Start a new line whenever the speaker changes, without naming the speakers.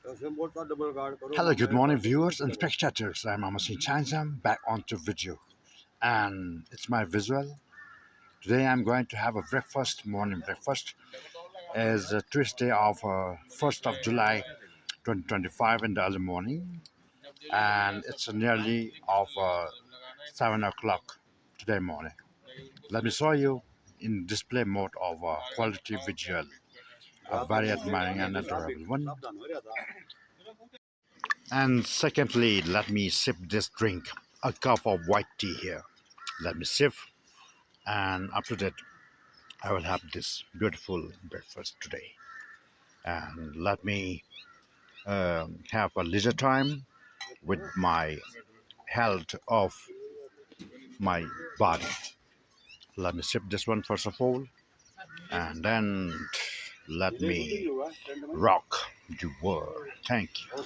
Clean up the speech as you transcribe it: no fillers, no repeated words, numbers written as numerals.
Hello, good morning, viewers and spectators. I'm Amasin Chansam back onto video, and it's my visual. Today, I'm going to have a breakfast, morning breakfast, as a Tuesday of 1st of July 2025 in the early morning, and it's nearly of 7 o'clock today morning. Let me show you in display mode of quality visual, a very admiring and adorable one. And secondly, let me sip this drink, a cup of white tea here. Let me sip, and after that, I will have this beautiful breakfast today. And let me have a leisure time with my health of my body. Let me sip this one first of all, and then let me rock the world. Thank you.